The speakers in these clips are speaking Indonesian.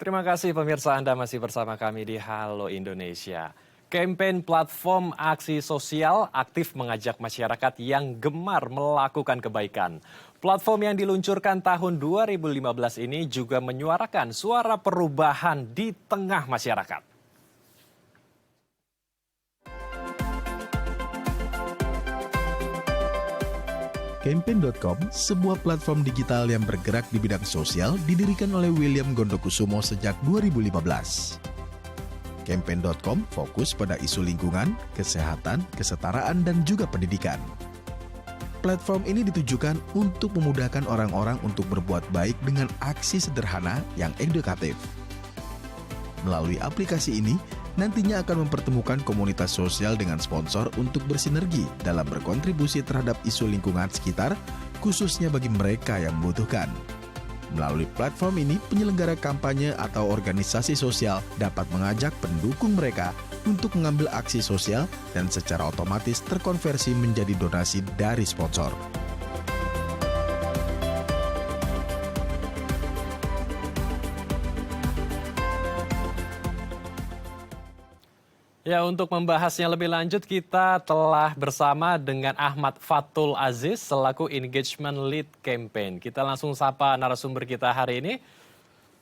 Terima kasih pemirsa Anda masih bersama kami di Halo Indonesia. Campaign platform aksi sosial aktif mengajak masyarakat yang gemar melakukan kebaikan. Platform yang diluncurkan tahun 2015 ini juga menyuarakan suara perubahan di tengah masyarakat. Campaign.com, sebuah platform digital yang bergerak di bidang sosial, didirikan oleh William Gondokusumo sejak 2015. Campaign.com fokus pada isu lingkungan, kesehatan, kesetaraan, dan juga pendidikan. Platform ini ditujukan untuk memudahkan orang-orang untuk berbuat baik dengan aksi sederhana yang edukatif. Melalui aplikasi ini, nantinya akan mempertemukan komunitas sosial dengan sponsor untuk bersinergi dalam berkontribusi terhadap isu lingkungan sekitar, khususnya bagi mereka yang membutuhkan. Melalui platform ini, penyelenggara kampanye atau organisasi sosial dapat mengajak pendukung mereka untuk mengambil aksi sosial dan secara otomatis terkonversi menjadi donasi dari sponsor. Ya, untuk membahasnya lebih lanjut kita telah bersama dengan Ahmad Fatul Aziz selaku Engagement Lead Campaign. Kita langsung sapa narasumber kita hari ini.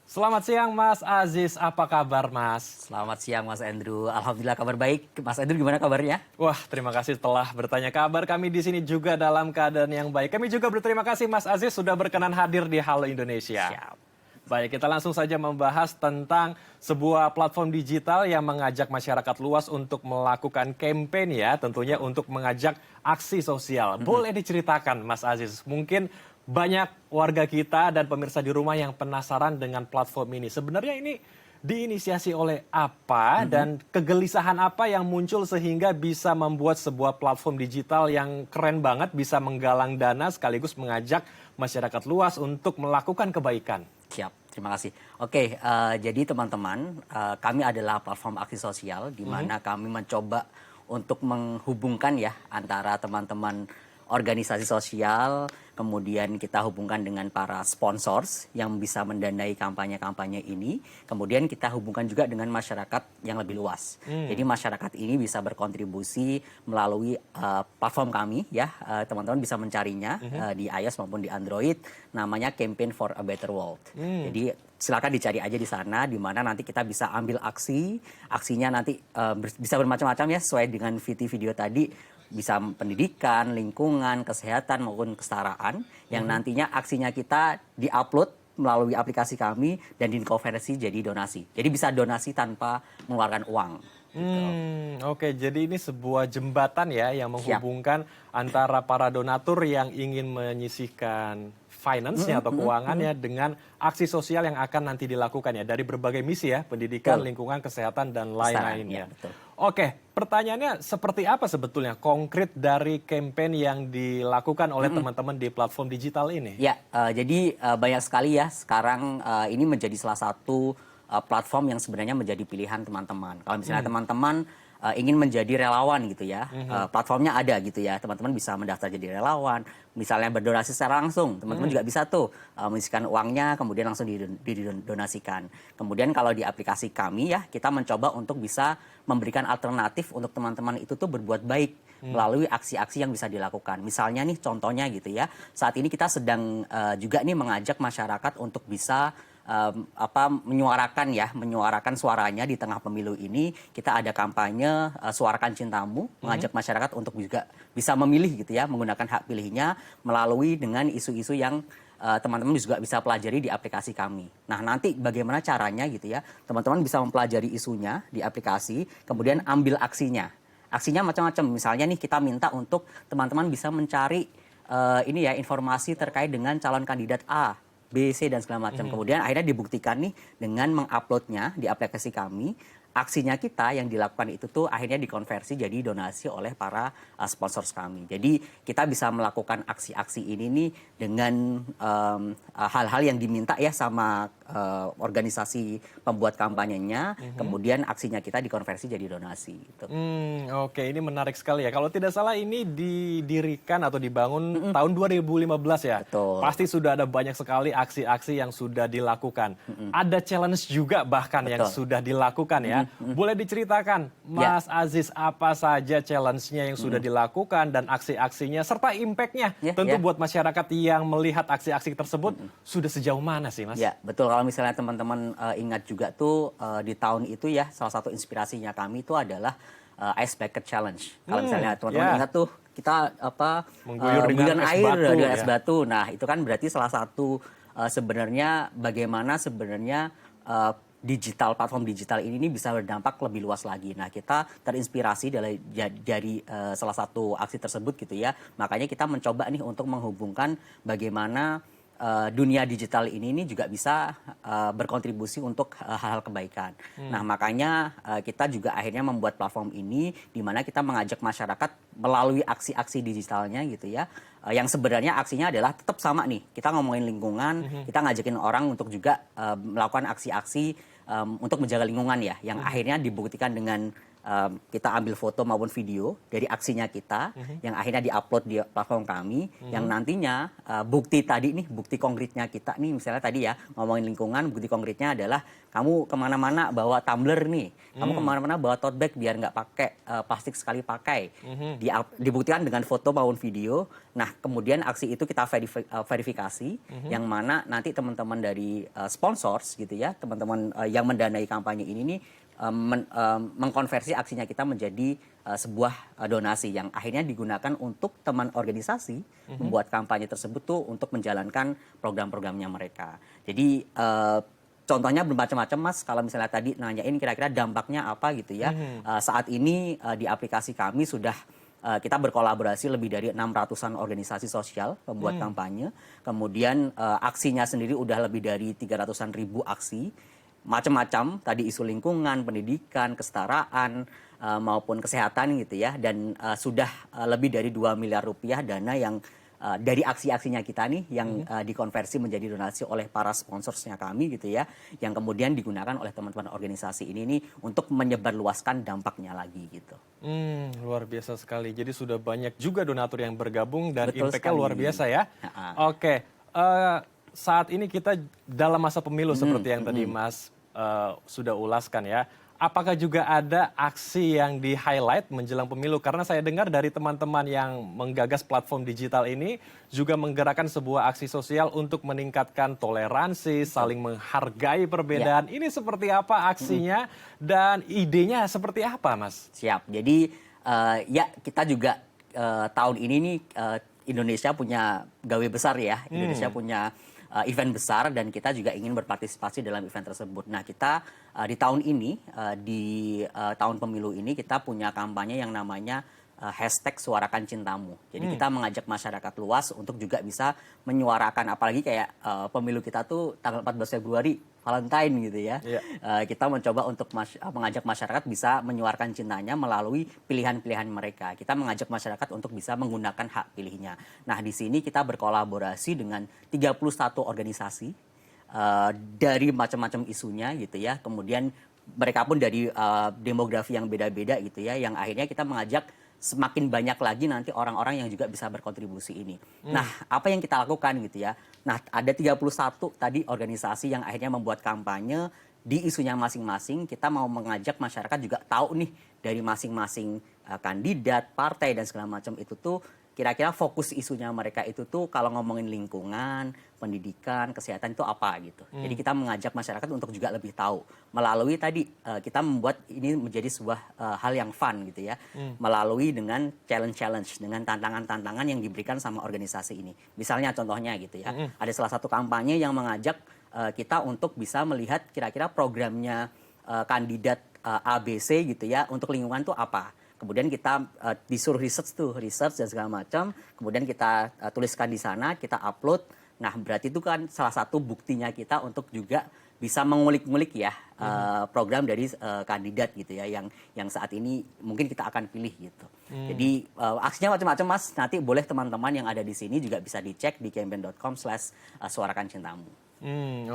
Selamat siang Mas Aziz, apa kabar Mas? Selamat siang Mas Andrew, alhamdulillah kabar baik. Mas Andrew gimana kabarnya? Wah, terima kasih telah bertanya kabar. Kami di sini juga dalam keadaan yang baik. Kami juga berterima kasih Mas Aziz sudah berkenan hadir di Halo Indonesia. Siap. Baik, kita langsung saja membahas tentang sebuah platform digital yang mengajak masyarakat luas untuk melakukan campaign ya, tentunya untuk mengajak aksi sosial. Boleh diceritakan Mas Aziz, mungkin banyak warga kita dan pemirsa di rumah yang penasaran dengan platform ini. Sebenarnya ini diinisiasi oleh apa dan kegelisahan apa yang muncul sehingga bisa membuat sebuah platform digital yang keren banget, bisa menggalang dana sekaligus mengajak masyarakat luas untuk melakukan kebaikan. Siap, terima kasih. Oke, jadi teman-teman, kami adalah platform aksi sosial di mana kami mencoba untuk menghubungkan ya antara teman-teman organisasi sosial, kemudian kita hubungkan dengan para sponsors yang bisa mendanai kampanye-kampanye ini, kemudian kita hubungkan juga dengan masyarakat yang lebih luas. Jadi masyarakat ini bisa berkontribusi melalui platform kami ya, teman-teman bisa mencarinya di iOS maupun di Android, namanya Campaign for a Better World. Jadi silakan dicari aja di sana, di mana nanti kita bisa ambil aksi, aksinya nanti bisa bermacam-macam ya, sesuai dengan video tadi. Bisa pendidikan, lingkungan, kesehatan maupun kesetaraan yang nantinya aksinya kita diupload melalui aplikasi kami dan dikonversi jadi donasi. Jadi bisa donasi tanpa mengeluarkan uang. Oke, jadi ini sebuah jembatan ya yang menghubungkan antara para donatur yang ingin menyisihkan finance-nya atau keuangannya dengan aksi sosial yang akan nanti dilakukan ya dari berbagai misi ya, pendidikan, lingkungan, kesehatan, dan lain-lainnya. Ya, Oke, pertanyaannya seperti apa sebetulnya konkret dari campaign yang dilakukan oleh teman-teman di platform digital ini? Ya, jadi banyak sekali ya sekarang ini menjadi salah satu platform yang sebenarnya menjadi pilihan teman-teman. Kalau misalnya teman-teman ingin menjadi relawan gitu ya, platformnya ada gitu ya, teman-teman bisa mendaftar jadi relawan, misalnya berdonasi secara langsung, teman-teman juga bisa tuh mengisikan uangnya, kemudian langsung didonasikan. Kemudian kalau di aplikasi kami ya, kita mencoba untuk bisa memberikan alternatif untuk teman-teman itu tuh berbuat baik melalui aksi-aksi yang bisa dilakukan. Misalnya nih contohnya gitu ya, saat ini kita sedang juga nih mengajak masyarakat untuk bisa menyuarakan suaranya di tengah pemilu ini. Kita ada kampanye Suarakan Cintamu, mengajak masyarakat untuk juga bisa memilih gitu ya, menggunakan hak pilihnya melalui dengan isu-isu yang teman-teman juga bisa pelajari di aplikasi kami. Nah, nanti bagaimana caranya gitu ya, teman-teman bisa mempelajari isunya di aplikasi, kemudian ambil aksinya. Aksinya macam-macam, misalnya nih kita minta untuk teman-teman bisa mencari informasi terkait dengan calon kandidat A, B, C, dan segala macam. Kemudian akhirnya dibuktikan nih dengan menguploadnya di aplikasi kami, aksinya kita yang dilakukan itu tuh akhirnya dikonversi jadi donasi oleh para sponsors kami. Jadi kita bisa melakukan aksi-aksi ini nih dengan hal-hal yang diminta ya sama organisasi pembuat kampanyenya, kemudian aksinya kita dikonversi jadi donasi gitu. Oke, ini menarik sekali ya. Kalau tidak salah ini didirikan atau dibangun tahun 2015 ya. Betul. Pasti sudah ada banyak sekali aksi-aksi yang sudah dilakukan. Ada challenge juga bahkan yang Betul. sudah dilakukan ya. Boleh diceritakan Mas Aziz apa saja challenge-nya yang sudah dilakukan dan aksi-aksinya serta impact-nya tentu buat masyarakat yang melihat aksi-aksi tersebut sudah sejauh mana sih Mas? Ya, betul. Kalau misalnya teman-teman ingat juga tuh di tahun itu ya, salah satu inspirasinya kami itu adalah Ice Bucket Challenge. Kalau misalnya teman-teman ingat tuh, kita Mengguyur guyuran es air batu, dengan es ya. batu. Nah, itu kan berarti salah satu sebenarnya bagaimana sebenarnya platform digital ini bisa berdampak lebih luas lagi. Nah, kita terinspirasi dari salah satu aksi tersebut gitu ya. Makanya kita mencoba nih untuk menghubungkan bagaimana dunia digital ini juga bisa berkontribusi untuk hal-hal kebaikan. Nah, makanya kita juga akhirnya membuat platform ini di mana kita mengajak masyarakat melalui aksi-aksi digitalnya gitu ya. Yang sebenarnya aksinya adalah tetap sama nih. Kita ngomongin lingkungan, kita ngajakin orang untuk juga melakukan aksi-aksi untuk menjaga lingkungan ya, yang akhirnya dibuktikan dengan kita ambil foto maupun video dari aksinya kita, yang akhirnya diupload di platform kami, yang nantinya bukti konkretnya kita nih, misalnya tadi ya ngomongin lingkungan, bukti konkretnya adalah kamu kemana-mana bawa tumbler nih, kamu kemana-mana bawa tote bag biar nggak pakai plastik sekali pakai, dibuktikan dengan foto maupun video. Nah, kemudian aksi itu kita verifikasi, yang mana nanti teman-teman dari sponsors gitu ya, teman-teman yang mendanai kampanye ini nih mengkonversi aksinya kita menjadi sebuah donasi yang akhirnya digunakan untuk teman organisasi membuat kampanye tersebut tuh untuk menjalankan program-programnya mereka. Jadi contohnya bermacam-macam Mas, kalau misalnya tadi nanyain kira-kira dampaknya apa gitu ya. Saat ini di aplikasi kami sudah kita berkolaborasi lebih dari 600-an organisasi sosial pembuat kampanye. Kemudian aksinya sendiri udah lebih dari 300-an ribu aksi. Macam-macam, tadi isu lingkungan, pendidikan, kesetaraan, maupun kesehatan gitu ya. Dan sudah lebih dari 2 miliar rupiah dana yang dari aksi-aksinya kita nih yang dikonversi menjadi donasi oleh para sponsorsnya kami gitu ya. Yang kemudian digunakan oleh teman-teman organisasi ini nih untuk menyebarluaskan dampaknya lagi gitu. Luar biasa sekali. Jadi sudah banyak juga donatur yang bergabung dan Betul impact-nya sekali. luar biasa ya. Oke, saat ini kita dalam masa pemilu seperti yang tadi Mas sudah ulaskan ya. Apakah juga ada aksi yang di-highlight menjelang pemilu? Karena saya dengar dari teman-teman yang menggagas platform digital ini juga menggerakkan sebuah aksi sosial untuk meningkatkan toleransi, saling menghargai perbedaan. Ini seperti apa aksinya dan idenya seperti apa, Mas? Siap. Jadi ya kita juga tahun ini nih Indonesia punya gawe besar ya. Indonesia punya event besar dan kita juga ingin berpartisipasi dalam event tersebut. Nah, kita di tahun ini, di tahun pemilu ini kita punya kampanye yang namanya hashtag Suarakan Cintamu. Jadi kita mengajak masyarakat luas untuk juga bisa menyuarakan, apalagi kayak pemilu kita tuh tanggal 14 Februari, Valentine gitu ya. Kita mencoba untuk mengajak masyarakat bisa menyuarakan cintanya melalui pilihan-pilihan mereka. Kita mengajak masyarakat untuk bisa menggunakan hak pilihnya. Nah, di sini kita berkolaborasi dengan 31 organisasi dari macam-macam isunya gitu ya. Kemudian mereka pun dari demografi yang beda-beda gitu ya, yang akhirnya kita mengajak semakin banyak lagi nanti orang-orang yang juga bisa berkontribusi ini. Nah, apa yang kita lakukan gitu ya. Nah, ada 31 tadi organisasi yang akhirnya membuat kampanye di isunya masing-masing. Kita mau mengajak masyarakat juga tahu nih dari masing-masing kandidat, partai dan segala macam itu tuh kira-kira fokus isunya mereka itu tuh kalau ngomongin lingkungan, pendidikan, kesehatan itu apa gitu. Jadi kita mengajak masyarakat untuk juga lebih tahu. Melalui tadi kita membuat ini menjadi sebuah hal yang fun gitu ya. Melalui dengan challenge-challenge, dengan tantangan-tantangan yang diberikan sama organisasi ini. Misalnya contohnya gitu ya. Ada salah satu kampanye yang mengajak kita untuk bisa melihat kira-kira programnya kandidat ABC gitu ya untuk lingkungan tuh apa. Kemudian kita disuruh research dan segala macam. Kemudian kita tuliskan di sana, kita upload. Nah, berarti itu kan salah satu buktinya kita untuk juga bisa mengulik-ngulik ya program dari kandidat gitu ya yang saat ini mungkin kita akan pilih gitu. Jadi aksinya macam-macam Mas. Nanti boleh teman-teman yang ada di sini juga bisa dicek di campaign.com/suarakancintamu.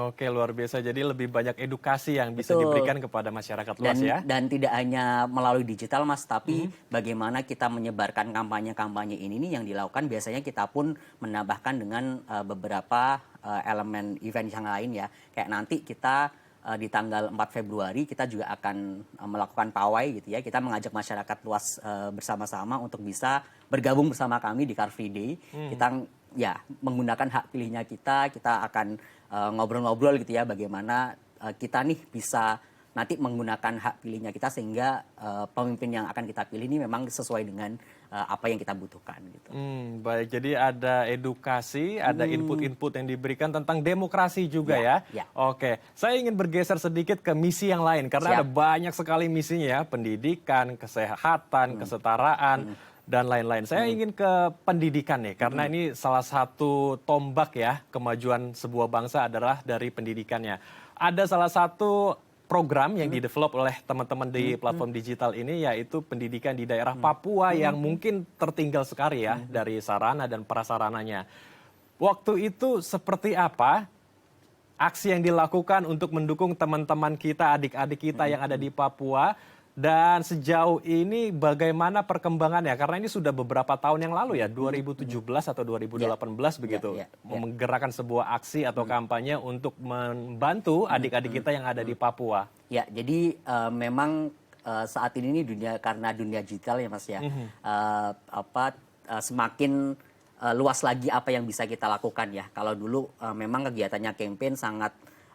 Oke, luar biasa. Jadi lebih banyak edukasi yang bisa Betul. diberikan kepada masyarakat luas ya. Dan tidak hanya melalui digital Mas, tapi bagaimana kita menyebarkan kampanye-kampanye ini nih yang dilakukan biasanya kita pun menambahkan dengan beberapa elemen event yang lain ya. Kayak nanti kita di tanggal 4 Februari kita juga akan melakukan pawai gitu ya. Kita mengajak masyarakat luas bersama-sama untuk bisa bergabung bersama kami di Car Free Day. Kita ya menggunakan hak pilihnya kita akan ngobrol-ngobrol gitu ya bagaimana kita nih bisa nanti menggunakan hak pilihnya kita sehingga pemimpin yang akan kita pilih ini memang sesuai dengan apa yang kita butuhkan gitu. Baik, jadi ada edukasi, ada input-input yang diberikan tentang demokrasi juga ya. Ya. Oke, saya ingin bergeser sedikit ke misi yang lain karena ada banyak sekali misinya ya, pendidikan, kesehatan, kesetaraan dan lain-lain. Saya ingin ke pendidikan nih karena ini salah satu tombak ya kemajuan sebuah bangsa adalah dari pendidikannya. Ada salah satu program yang di-develop oleh teman-teman di platform digital ini yaitu pendidikan di daerah Papua yang mungkin tertinggal sekali ya dari sarana dan prasarananya. Waktu itu seperti apa aksi yang dilakukan untuk mendukung teman-teman kita, adik-adik kita yang ada di Papua? Dan sejauh ini bagaimana perkembangannya? Karena ini sudah beberapa tahun yang lalu ya, 2017 atau 2018 begitu. Menggerakkan sebuah aksi atau kampanye untuk membantu adik-adik kita yang ada di Papua. Ya, jadi memang saat ini nih karena dunia digital ya Mas ya, semakin luas lagi apa yang bisa kita lakukan ya. Kalau dulu memang kegiatannya campaign sangat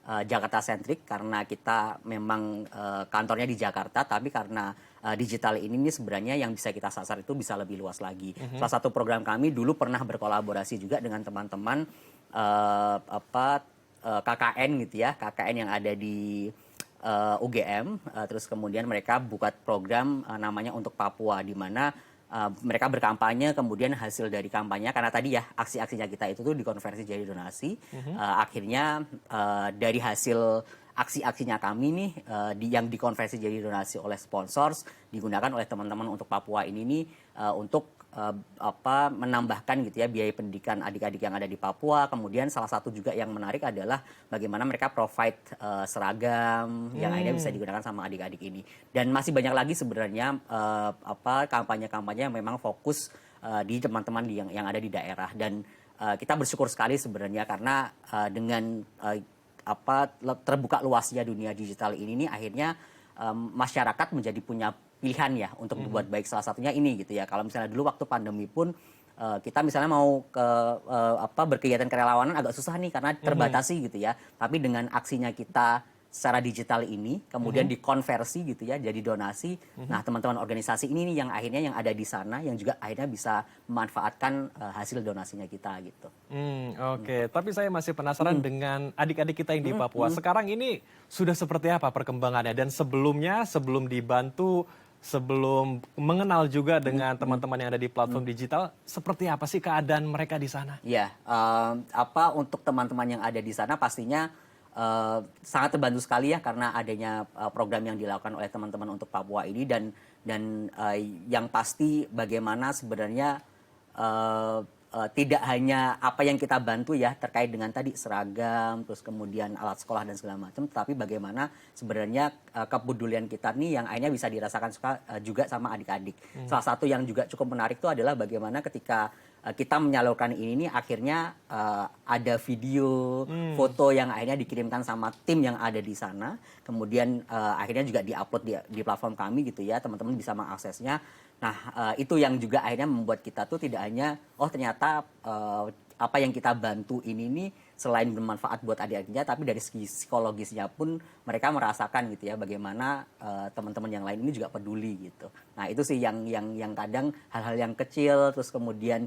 Jakarta sentrik karena kita memang kantornya di Jakarta, tapi karena digital ini nih sebenarnya yang bisa kita sasar itu bisa lebih luas lagi. Salah satu program kami dulu pernah berkolaborasi juga dengan teman-teman KKN gitu ya, KKN yang ada di UGM, terus kemudian mereka buat program namanya Untuk Papua, di mana mereka berkampanye, kemudian hasil dari kampanye karena tadi ya aksi-aksinya kita itu tuh dikonversi jadi donasi. Akhirnya dari hasil aksi-aksinya kami nih yang dikonversi jadi donasi oleh sponsors digunakan oleh teman-teman Untuk Papua ini nih untuk menambahkan gitu ya biaya pendidikan adik-adik yang ada di Papua. Kemudian salah satu juga yang menarik adalah bagaimana mereka provide seragam yang akhirnya bisa digunakan sama adik-adik ini. Dan masih banyak lagi sebenarnya kampanye-kampanye yang memang fokus di teman-teman yang ada di daerah. Dan kita bersyukur sekali sebenarnya karena dengan terbuka luasnya dunia digital ini nih akhirnya masyarakat menjadi punya pilihan ya untuk berbuat baik, salah satunya ini gitu ya. Kalau misalnya dulu waktu pandemi pun kita misalnya mau berkegiatan kerelawanan agak susah nih karena terbatasi gitu ya. Tapi dengan aksinya kita secara digital ini kemudian dikonversi gitu ya jadi donasi. Nah, teman-teman organisasi ini nih yang akhirnya yang ada di sana yang juga akhirnya bisa memanfaatkan hasil donasinya kita gitu. Oke, tapi saya masih penasaran dengan adik-adik kita yang di Papua. Sekarang ini sudah seperti apa perkembangannya dan sebelumnya sebelum dibantu, sebelum mengenal juga dengan teman-teman yang ada di platform digital, seperti apa sih keadaan mereka di sana? Ya, untuk teman-teman yang ada di sana pastinya sangat terbantu sekali ya karena adanya program yang dilakukan oleh teman-teman Untuk Papua ini dan yang pasti bagaimana sebenarnya tidak hanya apa yang kita bantu ya terkait dengan tadi seragam, terus kemudian alat sekolah dan segala macam, tapi bagaimana sebenarnya kepedulian kita nih yang akhirnya bisa dirasakan juga sama adik-adik. Salah satu yang juga cukup menarik itu adalah bagaimana ketika kita menyalurkan ini nih akhirnya ada video, foto yang akhirnya dikirimkan sama tim yang ada di sana, kemudian akhirnya juga diupload di platform kami gitu ya, teman-teman bisa mengaksesnya. Nah, itu yang juga akhirnya membuat kita tuh tidak hanya, ternyata apa yang kita bantu ini nih selain bermanfaat buat adik-adiknya, tapi dari segi psikologisnya pun mereka merasakan gitu ya, bagaimana teman-teman yang lain ini juga peduli gitu. Nah, itu sih yang kadang hal-hal yang kecil, terus kemudian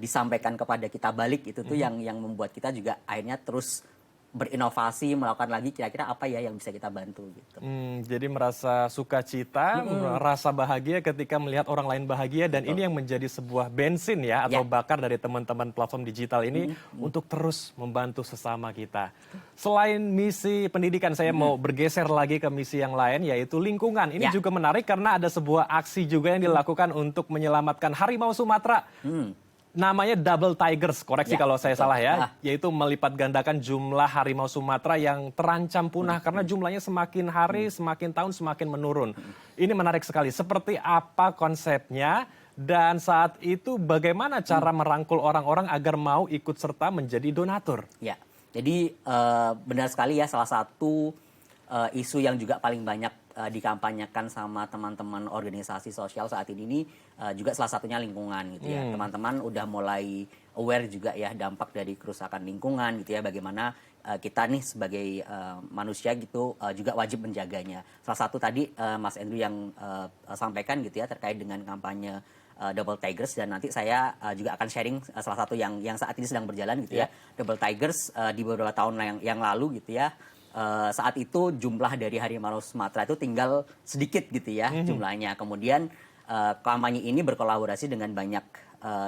disampaikan kepada kita balik, itu tuh yang membuat kita juga akhirnya terus berinovasi, melakukan lagi kira-kira apa ya yang bisa kita bantu gitu. Jadi merasa sukacita, merasa bahagia ketika melihat orang lain bahagia dan ini yang menjadi sebuah bensin ya atau bakar dari teman-teman platform digital ini untuk terus membantu sesama kita. Selain misi pendidikan, saya mau bergeser lagi ke misi yang lain yaitu lingkungan. Ini juga menarik karena ada sebuah aksi juga yang dilakukan untuk menyelamatkan harimau Sumatera. namanya Double Tigers, koreksi Ya, kalau saya betul. salah ya, Ah. yaitu melipat gandakan jumlah harimau Sumatera yang terancam punah karena jumlahnya semakin hari, semakin tahun semakin menurun. Ini menarik sekali. Seperti apa konsepnya dan saat itu bagaimana cara merangkul orang-orang agar mau ikut serta menjadi donatur? Ya, jadi benar sekali ya, salah satu isu yang juga paling banyak dikampanyekan sama teman-teman organisasi sosial saat ini nih, juga salah satunya lingkungan gitu ya. Teman-teman udah mulai aware juga ya dampak dari kerusakan lingkungan gitu ya, bagaimana kita nih sebagai manusia gitu juga wajib menjaganya. Salah satu tadi Mas Andrew yang sampaikan gitu ya terkait dengan kampanye Double Tigers, dan nanti saya juga akan sharing salah satu yang saat ini sedang berjalan gitu ya. Double Tigers di beberapa tahun yang lalu gitu ya. Saat itu jumlah dari harimau Sumatera itu tinggal sedikit gitu ya jumlahnya. Kemudian kampanye ini berkolaborasi dengan banyak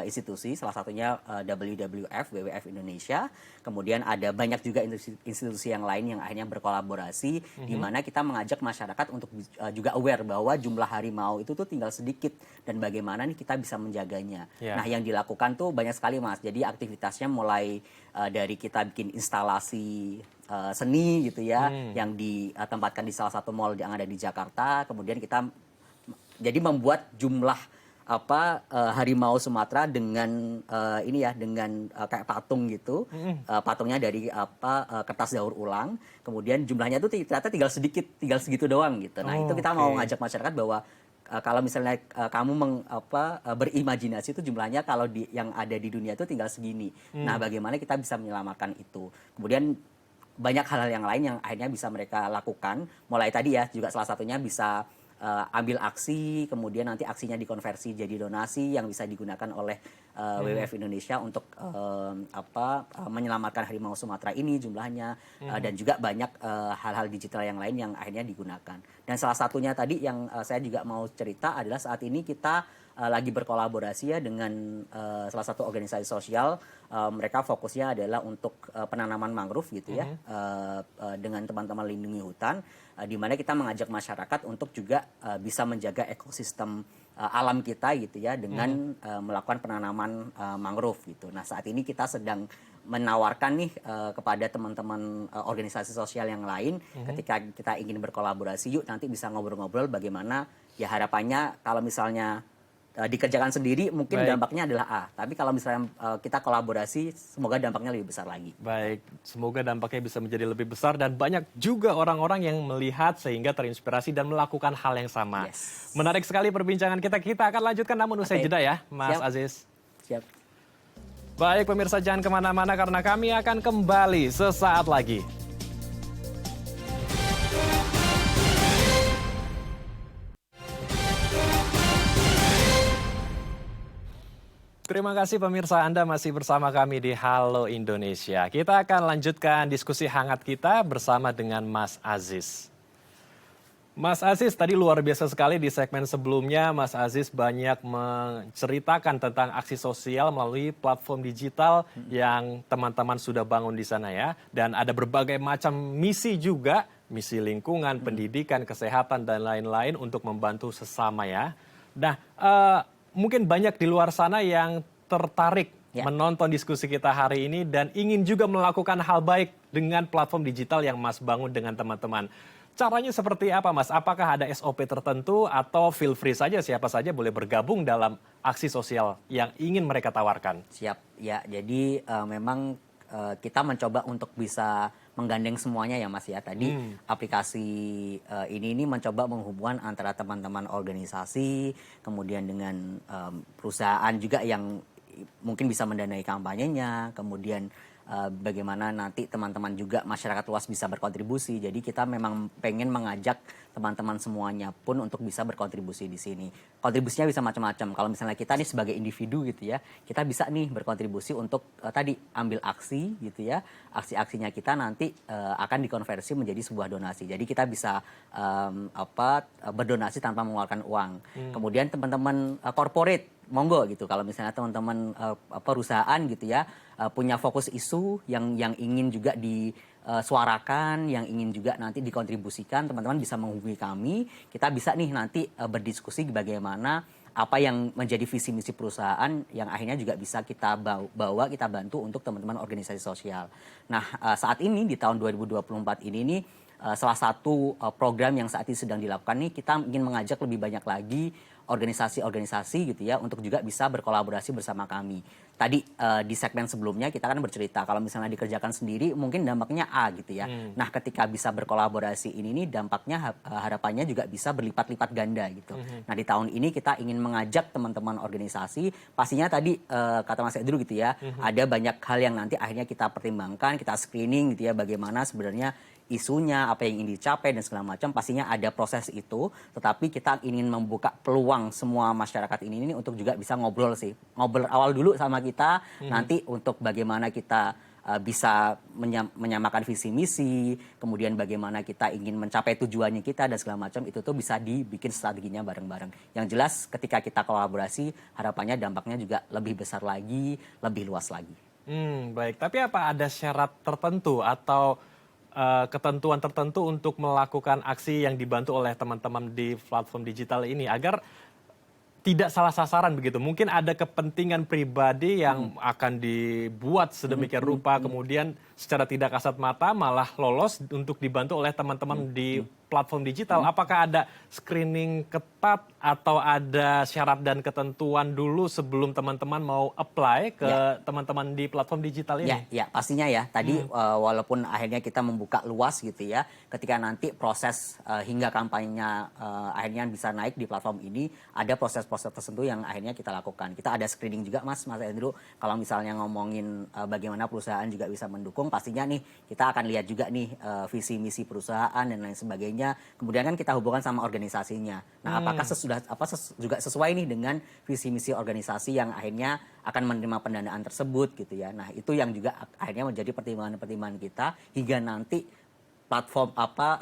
institusi, salah satunya WWF Indonesia. Kemudian ada banyak juga institusi yang lain yang akhirnya berkolaborasi, di mana kita mengajak masyarakat untuk juga aware bahwa jumlah harimau itu tuh tinggal sedikit dan bagaimana nih kita bisa menjaganya. Yeah. Nah, yang dilakukan tuh banyak sekali Mas. Jadi aktivitasnya mulai dari kita bikin instalasi seni gitu ya, yang ditempatkan di salah satu mall yang ada di Jakarta. Kemudian kita jadi membuat jumlah harimau Sumatera dengan ini ya, dengan kayak patung gitu. Patungnya dari kertas daur ulang. Kemudian jumlahnya tuh ternyata tinggal sedikit, tinggal segitu doang gitu. Nah, itu kita mau ngajak masyarakat bahwa kalau misalnya kamu berimajinasi itu jumlahnya kalau yang ada di dunia itu tinggal segini. Nah, bagaimana kita bisa menyelamatkan itu? Kemudian banyak hal-hal yang lain yang akhirnya bisa mereka lakukan. Mulai tadi ya, juga salah satunya bisa ambil aksi, kemudian nanti aksinya dikonversi jadi donasi yang bisa digunakan oleh WWF Indonesia untuk menyelamatkan harimau Sumatera ini jumlahnya, dan juga banyak hal-hal digital yang lain yang akhirnya digunakan. Dan salah satunya tadi yang saya juga mau cerita adalah saat ini kita lagi berkolaborasi ya dengan salah satu organisasi sosial. Mereka fokusnya adalah untuk penanaman mangrove gitu ya, dengan teman-teman lindungi hutan, di mana kita mengajak masyarakat untuk juga bisa menjaga ekosistem alam kita gitu ya dengan melakukan penanaman mangrove gitu. Nah, saat ini kita sedang menawarkan nih kepada teman-teman organisasi sosial yang lain, ketika kita ingin berkolaborasi, yuk nanti bisa ngobrol-ngobrol bagaimana ya harapannya kalau misalnya dikerjakan sendiri mungkin dampaknya adalah A. Tapi kalau misalnya kita kolaborasi, semoga dampaknya lebih besar lagi. Baik, semoga dampaknya bisa menjadi lebih besar dan banyak juga orang-orang yang melihat sehingga terinspirasi dan melakukan hal yang sama. Yes. Menarik sekali perbincangan kita. Kita akan lanjutkan namun usai jeda ya, Mas Siap. Aziz. Siap. Baik pemirsa, jangan kemana-mana karena kami akan kembali sesaat lagi. Terima kasih pemirsa, Anda masih bersama kami di Halo Indonesia. Kita akan lanjutkan diskusi hangat kita bersama dengan Mas Aziz. Mas Aziz, tadi luar biasa sekali di segmen sebelumnya. Mas Aziz banyak menceritakan tentang aksi sosial melalui platform digital yang teman-teman sudah bangun di sana ya. Dan ada berbagai macam misi juga, misi lingkungan, pendidikan, kesehatan, dan lain-lain untuk membantu sesama ya. Nah, mungkin banyak di luar sana yang tertarik menonton diskusi kita hari ini dan ingin juga melakukan hal baik dengan platform digital yang Mas bangun dengan teman-teman. Caranya seperti apa, Mas? Apakah ada SOP tertentu atau feel free saja siapa saja boleh bergabung dalam aksi sosial yang ingin mereka tawarkan? Siap, ya. Jadi memang kita mencoba untuk bisa menggandeng semuanya ya Mas ya. Tadi aplikasi ini mencoba menghubungkan antara teman-teman organisasi, kemudian dengan perusahaan juga yang mungkin bisa mendanai kampanyenya, kemudian bagaimana nanti teman-teman juga masyarakat luas bisa berkontribusi. Jadi kita memang pengen mengajak teman-teman semuanya pun untuk bisa berkontribusi di sini. Kontribusinya bisa macam-macam. Kalau misalnya kita nih sebagai individu gitu ya, kita bisa nih berkontribusi untuk tadi ambil aksi gitu ya. Aksi-aksinya kita nanti akan dikonversi menjadi sebuah donasi. Jadi kita bisa berdonasi tanpa mengeluarkan uang. Kemudian teman-teman corporate, monggo gitu. Kalau misalnya teman-teman perusahaan gitu ya, punya fokus isu yang ingin juga disuarakan, yang ingin juga nanti dikontribusikan, teman-teman bisa menghubungi kami. Kita bisa nih nanti berdiskusi bagaimana apa yang menjadi visi misi perusahaan yang akhirnya juga bisa kita bawa, kita bantu untuk teman-teman organisasi sosial. Nah, saat ini di tahun 2024 ini nih, salah satu program yang saat ini sedang dilakukan nih, kita ingin mengajak lebih banyak lagi organisasi-organisasi gitu ya untuk juga bisa berkolaborasi bersama kami. Tadi di segmen sebelumnya kita kan bercerita kalau misalnya dikerjakan sendiri mungkin dampaknya A gitu ya. Nah, ketika bisa berkolaborasi ini nih dampaknya harapannya juga bisa berlipat-lipat ganda gitu. Nah, di tahun ini kita ingin mengajak teman-teman organisasi, pastinya tadi kata Mas Edru gitu ya, ada banyak hal yang nanti akhirnya kita pertimbangkan, kita screening gitu ya bagaimana sebenarnya isunya, apa yang ingin dicapai dan segala macam, pastinya ada proses itu, tetapi kita ingin membuka peluang semua masyarakat ini untuk juga bisa ngobrol sih. Ngobrol awal dulu sama kita, nanti untuk bagaimana kita bisa menyamakan visi misi, kemudian bagaimana kita ingin mencapai tujuannya kita dan segala macam, itu tuh bisa dibikin strateginya bareng-bareng. Yang jelas ketika kita kolaborasi, harapannya dampaknya juga lebih besar lagi, lebih luas lagi. Baik. Tapi apa ada syarat tertentu atau ketentuan tertentu untuk melakukan aksi yang dibantu oleh teman-teman di platform digital ini agar tidak salah sasaran begitu? Mungkin ada kepentingan pribadi yang akan dibuat sedemikian rupa, kemudian secara tidak kasat mata malah lolos untuk dibantu oleh teman-teman di platform digital. Apakah ada screening ketat atau ada syarat dan ketentuan dulu sebelum teman-teman mau apply ke teman-teman di platform digital ini? Ya, pastinya ya. Tadi walaupun akhirnya kita membuka luas gitu ya, ketika nanti proses hingga kampanyenya akhirnya bisa naik di platform ini, ada proses-proses tertentu yang akhirnya kita lakukan. Kita ada screening juga Mas Andrew, kalau misalnya ngomongin bagaimana perusahaan juga bisa mendukung, pastinya nih kita akan lihat juga nih visi misi perusahaan dan lain sebagainya. Kemudian kan kita hubungkan sama organisasinya. Nah, apakah juga sesuai nih dengan visi misi organisasi yang akhirnya akan menerima pendanaan tersebut gitu ya. Nah, itu yang juga akhirnya menjadi pertimbangan-pertimbangan kita hingga nanti platform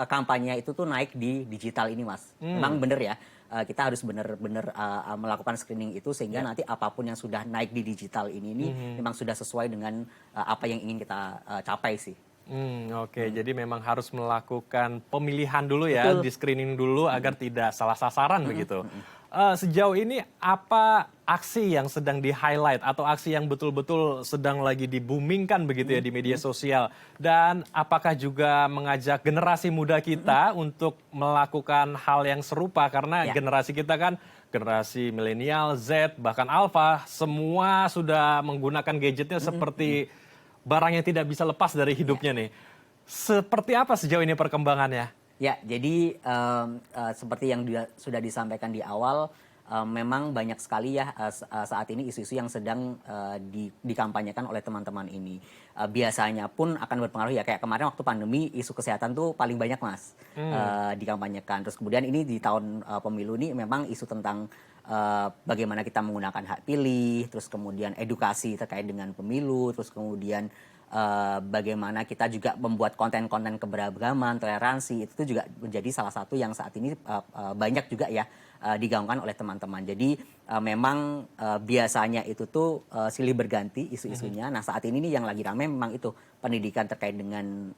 kampanye itu tuh naik di digital ini, Mas. Memang bener ya. Kita harus benar-benar melakukan screening itu sehingga nanti apapun yang sudah naik di digital ini memang sudah sesuai dengan apa yang ingin kita capai sih. Oke, jadi memang harus melakukan pemilihan dulu ya, di screening dulu agar tidak salah sasaran begitu. Sejauh ini apa aksi yang sedang di-highlight atau aksi yang betul-betul sedang lagi di-boomingkan begitu ya di media sosial? Dan apakah juga mengajak generasi muda kita untuk melakukan hal yang serupa? Karena generasi kita kan generasi milenial, Z, bahkan Alpha, semua sudah menggunakan gadgetnya seperti barang yang tidak bisa lepas dari hidupnya nih. Seperti apa sejauh ini perkembangannya? Ya, jadi seperti yang sudah disampaikan di awal, memang banyak sekali ya saat ini isu-isu yang sedang dikampanyekan oleh teman-teman ini. Biasanya pun akan berpengaruh ya, kayak kemarin waktu pandemi isu kesehatan tuh paling banyak Mas dikampanyekan. Terus kemudian ini di tahun pemilu ini memang isu tentang bagaimana kita menggunakan hak pilih, terus kemudian edukasi terkait dengan pemilu, terus kemudian bagaimana kita juga membuat konten-konten keberagaman, toleransi, itu juga menjadi salah satu yang saat ini banyak juga ya digaungkan oleh teman-teman. Jadi memang biasanya itu tuh silih berganti isu-isunya. Nah, saat ini nih yang lagi ramai memang itu pendidikan terkait dengan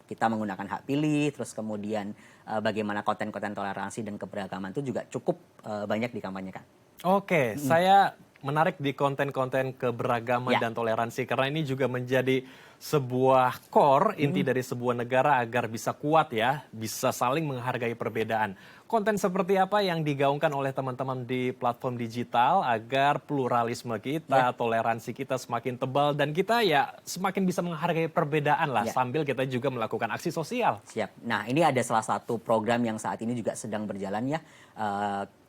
kita menggunakan hak pilih, terus kemudian bagaimana konten-konten toleransi dan keberagaman itu juga cukup banyak dikampanyekan. Oke, saya menarik di konten-konten keberagaman dan toleransi karena ini juga menjadi sebuah core inti dari sebuah negara agar bisa kuat ya, bisa saling menghargai perbedaan. Konten seperti apa yang digaungkan oleh teman-teman di platform digital agar pluralisme kita, toleransi kita semakin tebal dan kita ya semakin bisa menghargai perbedaan lah sambil kita juga melakukan aksi sosial. Siap. Nah, ini ada salah satu program yang saat ini juga sedang berjalan ya.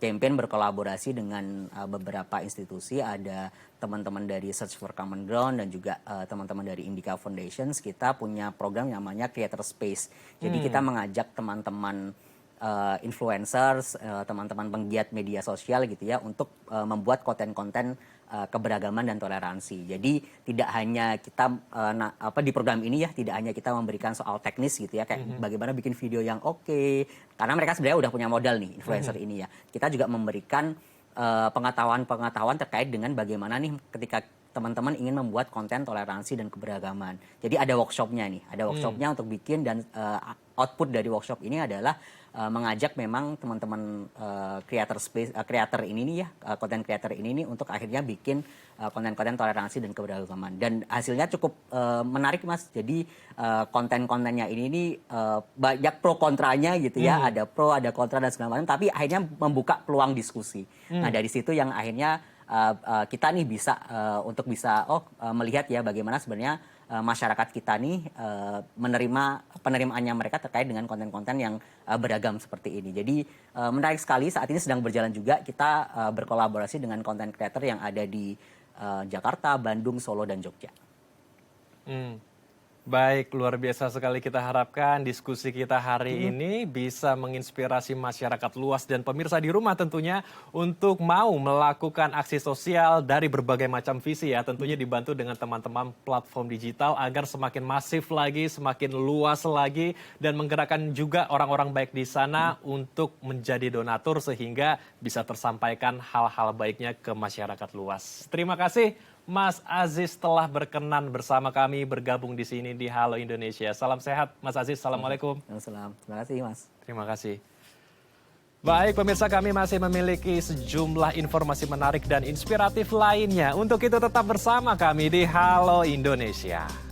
Campaign berkolaborasi dengan beberapa institusi, ada teman-teman dari Search for Common Ground dan juga teman-teman dari Indica Foundations. Kita punya program yang namanya Creator Space. Jadi kita mengajak teman-teman influencers, teman-teman penggiat media sosial gitu ya untuk membuat konten-konten keberagaman dan toleransi. Jadi tidak hanya kita di program ini ya tidak hanya kita memberikan soal teknis gitu ya kayak bagaimana bikin video yang oke, karena mereka sebenarnya udah punya modal nih influencer ini ya. Kita juga memberikan pengetahuan-pengetahuan terkait dengan bagaimana nih ketika teman-teman ingin membuat konten toleransi dan keberagaman. Jadi ada workshopnya nih, ada workshopnya untuk bikin, dan output dari workshop ini adalah mengajak memang teman-teman creator ini nih ya, content creator ini nih untuk akhirnya bikin konten-konten toleransi dan keberagaman. Dan hasilnya cukup menarik Mas. Jadi konten-kontennya ini nih banyak pro kontranya gitu ya, ada pro, ada kontra dan segala macam, tapi akhirnya membuka peluang diskusi. Nah dari situ yang akhirnya kita nih bisa untuk bisa melihat ya bagaimana sebenarnya masyarakat kita nih menerima penerimaannya mereka terkait dengan konten-konten yang beragam seperti ini. Jadi menarik sekali, saat ini sedang berjalan juga kita berkolaborasi dengan konten creator yang ada di Jakarta, Bandung, Solo, dan Jogja. Baik, luar biasa sekali, kita harapkan diskusi kita hari ini bisa menginspirasi masyarakat luas dan pemirsa di rumah tentunya untuk mau melakukan aksi sosial dari berbagai macam visi ya, tentunya dibantu dengan teman-teman platform digital agar semakin masif lagi, semakin luas lagi, dan menggerakkan juga orang-orang baik di sana untuk menjadi donatur sehingga bisa tersampaikan hal-hal baiknya ke masyarakat luas. Terima kasih Mas Aziz telah berkenan bersama kami bergabung di sini di Halo Indonesia. Salam sehat Mas Aziz, Assalamualaikum. Terima kasih Mas. Terima kasih. Baik pemirsa, kami masih memiliki sejumlah informasi menarik dan inspiratif lainnya. Untuk itu tetap bersama kami di Halo Indonesia.